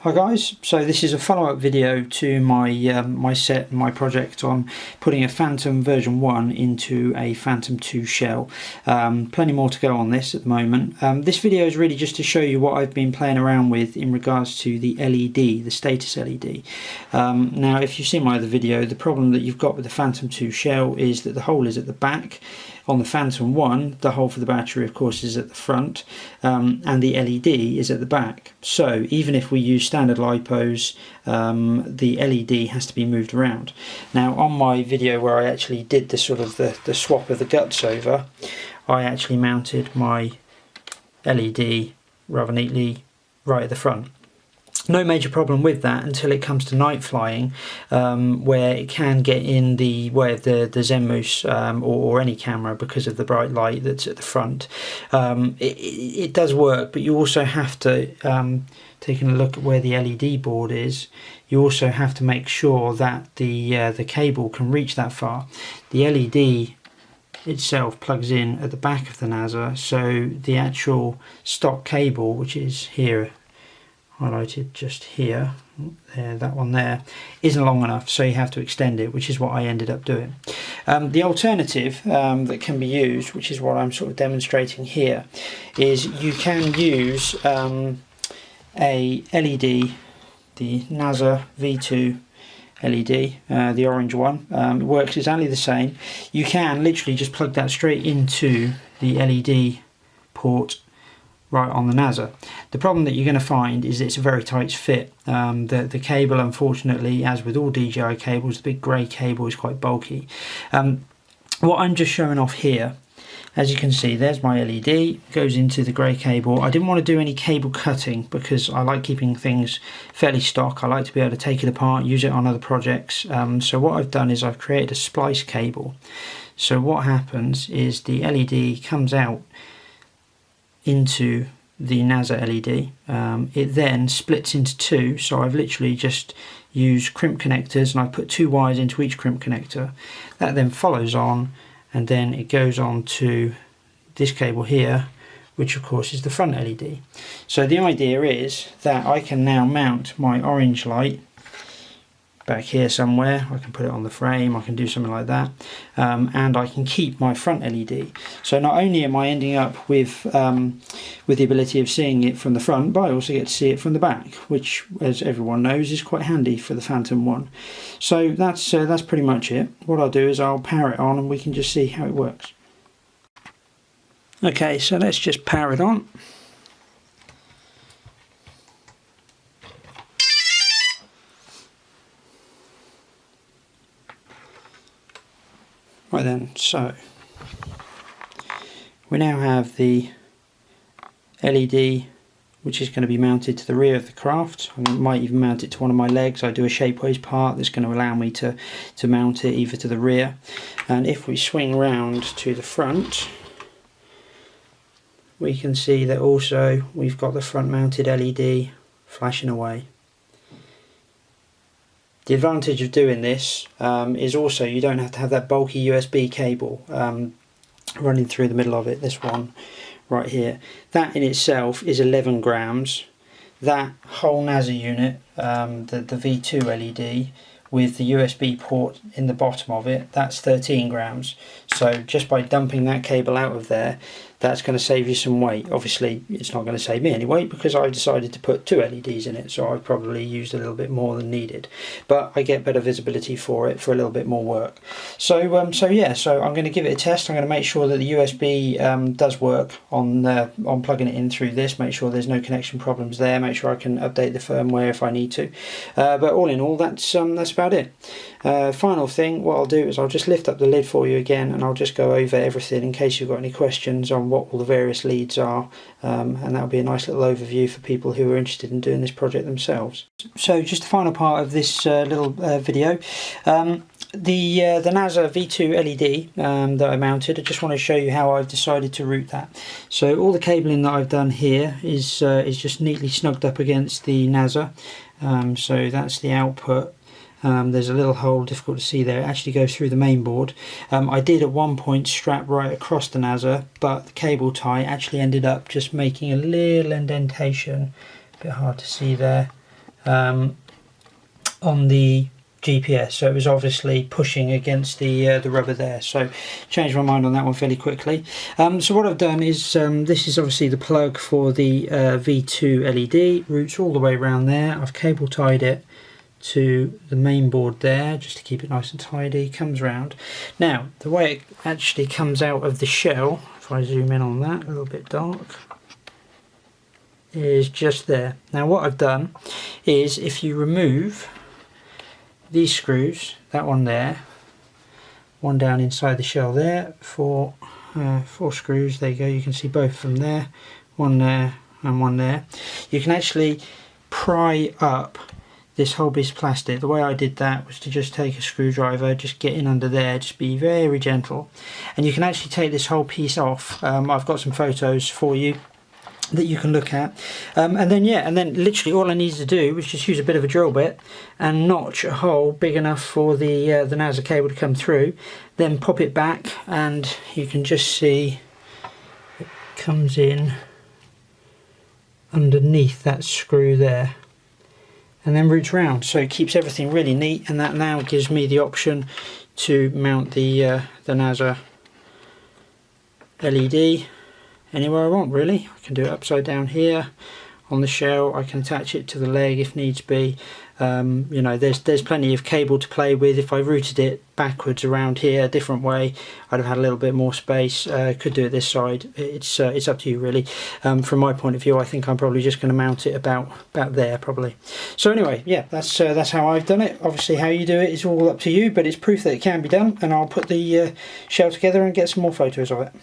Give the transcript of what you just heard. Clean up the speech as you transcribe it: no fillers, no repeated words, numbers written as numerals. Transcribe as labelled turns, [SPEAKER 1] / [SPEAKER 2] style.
[SPEAKER 1] Hi guys, so this is a follow-up video to my project on putting a Phantom version 1 into a Phantom 2 shell. Plenty more to go on this at the moment. This video is really just to show you what I've been playing around with in regards to the LED, the status LED. Now if you've seen my other video, the problem that you've got with the Phantom 2 shell is that the hole is at the back. On the Phantom 1, the hole for the battery of course is at the front, and the LED is at the back. So even if we use standard LiPos, the LED has to be moved around. Now on my video where I actually did the sort of the swap of the guts over, I actually mounted my LED rather neatly right at the front. No major problem with that until it comes to night flying, where it can get in the way of the Zenmous or any camera because of the bright light that's at the front. It does work, but you also have to, taking a look at where the LED board is, you also have to make sure that the cable can reach that far. The LED itself plugs in at the back of the NAZA, so the actual stock cable, which is here, highlighted just here, there, that one there, isn't long enough, so you have to extend it, which is what I ended up doing. The alternative that can be used, which is what I'm sort of demonstrating here, is you can use a LED, the NAZA V2 LED, the orange one. It works exactly the same. You can literally just plug that straight into the LED port right on the NAZA. The problem that you're going to find is it's a very tight fit. The cable, unfortunately, as with all DJI cables, the big grey cable is quite bulky. What I'm just showing off here, as you can see, there's my LED, goes into the grey cable. I didn't want to do any cable cutting because I like keeping things fairly stock. I like to be able to take it apart, use it on other projects. So what I've done is I've created a splice cable. So what happens is the LED comes out into the NAZA LED. It then splits into two, so I've literally just used crimp connectors and I put two wires into each crimp connector. That then follows on, and then it goes on to this cable here, which of course is the front LED. So the idea is that I can now mount my orange light back here somewhere. I can put it on the frame, I can do something like that, and I can keep my front LED. So not only am I ending up with the ability of seeing it from the front, but I also get to see it from the back, which, as everyone knows, is quite handy for the Phantom 1. So that's pretty much it. What I'll do is I'll power it on and we can just see how it works. Okay, so let's just power it on. Right then, so we now have the LED, which is going to be mounted to the rear of the craft. I might even mount it to one of my legs. I do a shapeways part that's going to allow me to mount it either to the rear. And if we swing round to the front, we can see that also we've got the front mounted LED flashing away. The advantage of doing this is also you don't have to have that bulky USB cable running through the middle of it, this one right here. That in itself is 11 grams. That whole NAZA unit, the V2 LED, with the USB port in the bottom of it, that's 13 grams. So just by dumping that cable out of there, that's going to save you some weight. Obviously it's not going to save me any weight because I've decided to put two LEDs in it, so I've probably used a little bit more than needed, but I get better visibility for it for a little bit more work. So yeah, so I'm going to give it a test. I'm going to make sure that the USB does work on plugging it in through this, make sure there's no connection problems there, make sure I can update the firmware if I need to, but all in all that's about it. Final thing, what I'll do is I'll just lift up the lid for you again and I'll just go over everything in case you've got any questions on what all the various leads are, and that'll be a nice little overview for people who are interested in doing this project themselves. So just the final part of this little video, the NAZA V2 LED that I mounted, I just want to show you how I've decided to route that. So all the cabling that I've done here is just neatly snugged up against the NAZA, so that's the output. There's a little hole, difficult to see there, it actually goes through the main board. I did at one point strap right across the NAZA, but the cable tie actually ended up just making a little indentation, a bit hard to see there, on the GPS, so it was obviously pushing against the rubber there, so changed my mind on that one fairly quickly. So what I've done is, this is obviously the plug for the V2 LED, routes all the way around there. I've cable tied it to the main board there just to keep it nice and tidy, comes round. Now the way it actually comes out of the shell, if I zoom in on that, a little bit dark, is just there. Now what I've done is, if you remove these screws, that one there, one down inside the shell there, four screws, there you go, you can see both of them there, one there and one there. You can actually pry up this whole piece of plastic. The way I did that was to just take a screwdriver, just get in under there, just be very gentle, and you can actually take this whole piece off. I've got some photos for you that you can look at, and then literally all I needed to do was just use a bit of a drill bit and notch a hole big enough for the NAZA cable to come through, then pop it back, and you can just see it comes in underneath that screw there and then routes round, so it keeps everything really neat. And that now gives me the option to mount the NAZA LED anywhere I want, really. I can do it upside down here on the shell, I can attach it to the leg if needs be. You know, there's plenty of cable to play with. If I routed it backwards around here a different way, I'd have had a little bit more space. Could do it this side, it's up to you really. From my point of view, I think I'm probably just going to mount it about there probably. So anyway, yeah, that's how I've done it. Obviously how you do it is all up to you, but it's proof that it can be done, and I'll put the shell together and get some more photos of it.